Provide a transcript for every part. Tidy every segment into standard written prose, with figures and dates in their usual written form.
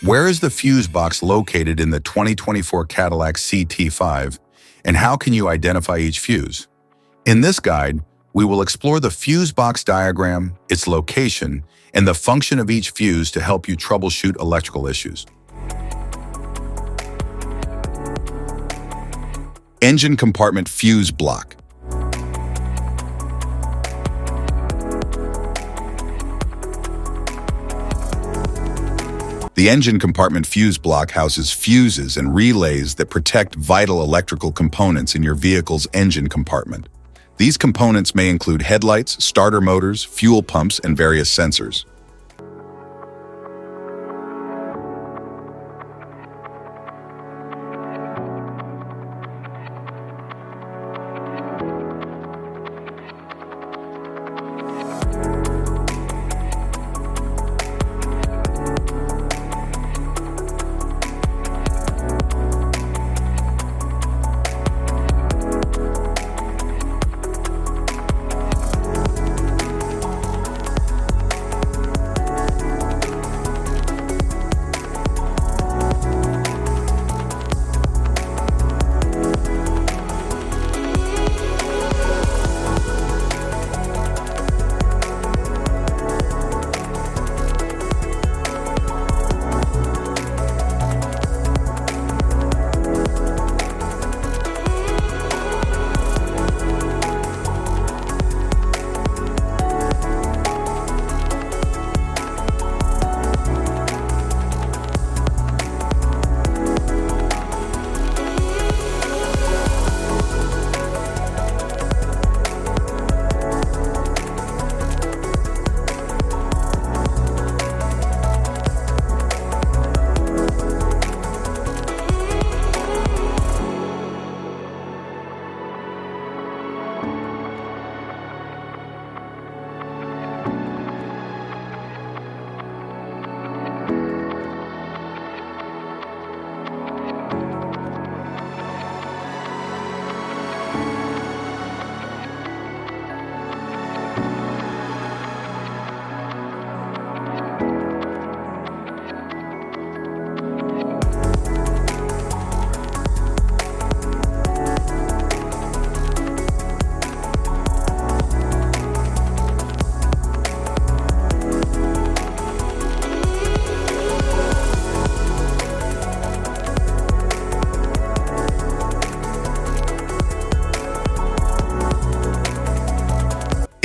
Where is the fuse box located in the 2024 Cadillac CT5, and how can you identify each fuse? In this guide, we will explore the fuse box diagram, its location, and the function of each fuse to help you troubleshoot electrical issues. Engine compartment fuse block. The engine compartment fuse block houses fuses and relays that protect vital electrical components in your vehicle's engine compartment. These components may include headlights, starter motors, fuel pumps, and various sensors.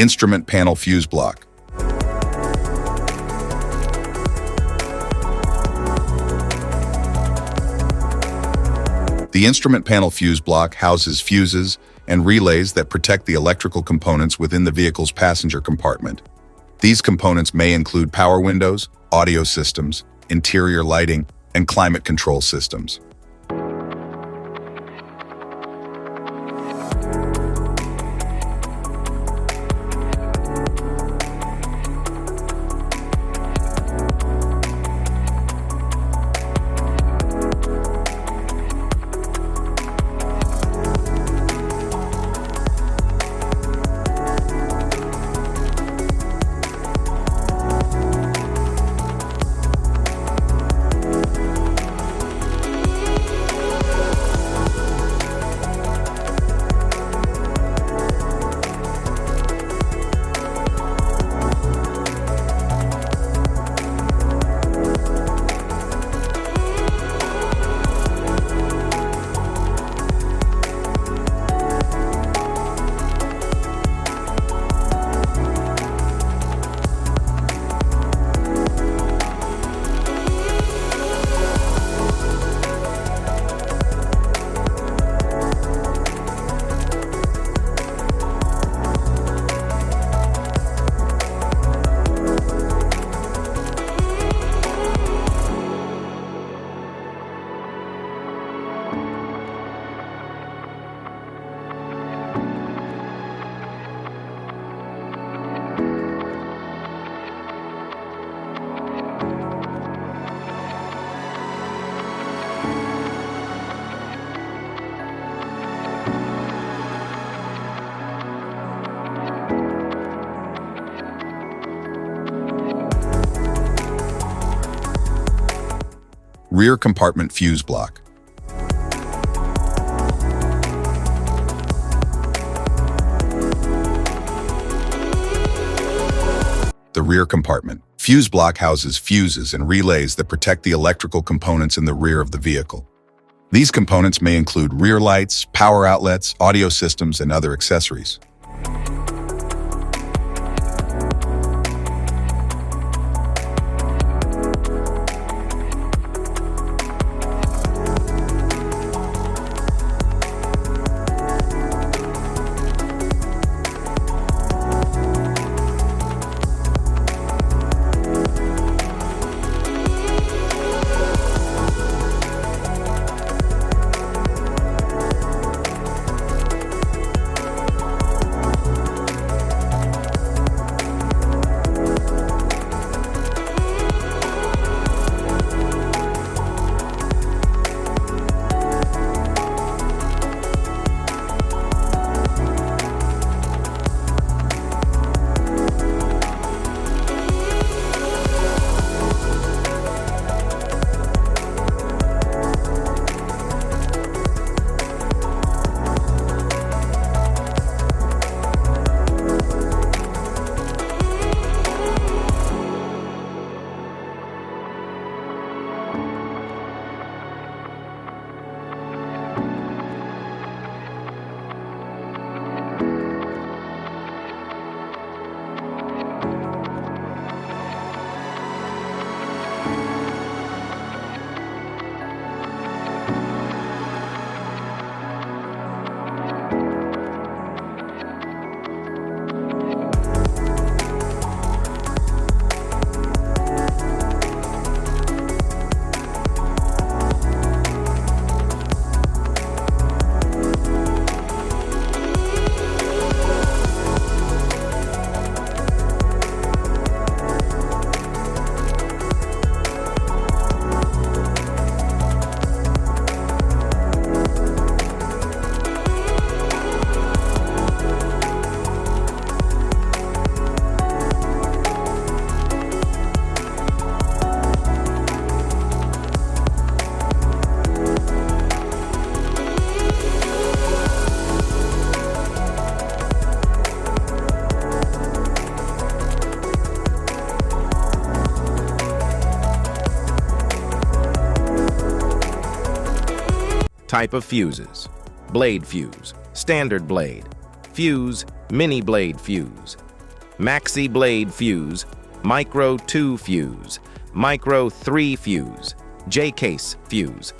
Instrument panel fuse block. The instrument panel fuse block houses fuses and relays that protect the electrical components within the vehicle's passenger compartment. These components may include power windows, audio systems, interior lighting, and climate control systems. Rear compartment fuse block. The rear compartment. Fuse block houses fuses and relays that protect the electrical components in the rear of the vehicle. These components may include rear lights, power outlets, audio systems, and other accessories. Type of fuses: blade fuse, standard blade, fuse, mini blade fuse, maxi blade fuse, micro 2 fuse, micro 3 fuse, J-case fuse,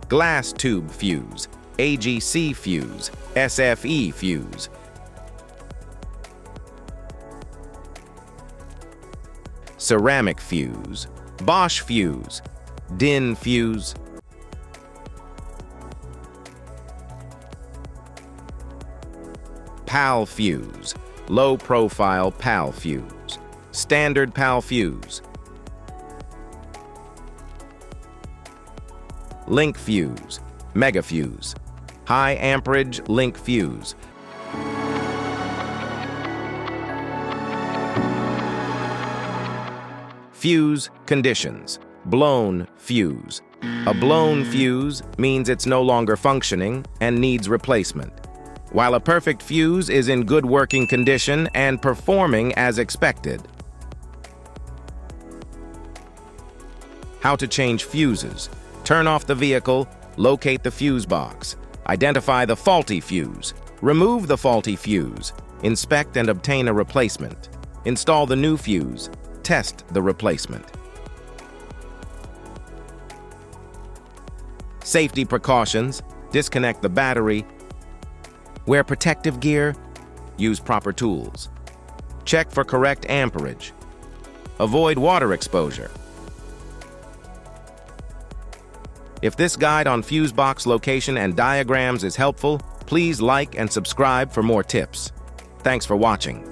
glass tube fuse, AGC fuse, SFE fuse, ceramic fuse, Bosch fuse, DIN fuse, PAL fuse, low profile PAL fuse, standard PAL fuse, link fuse, mega fuse, high amperage link fuse. Fuse conditions: blown fuse. A blown fuse means it's no longer functioning and needs replacement, while a perfect fuse is in good working condition and performing as expected. How to change fuses: turn off the vehicle, locate the fuse box, identify the faulty fuse, remove the faulty fuse, inspect and obtain a replacement, install the new fuse, test the replacement. Safety precautions: disconnect the battery, wear protective gear, use proper tools, check for correct amperage, avoid water exposure. If this guide on fuse box location and diagrams is helpful, please like and subscribe for more tips. Thanks for watching.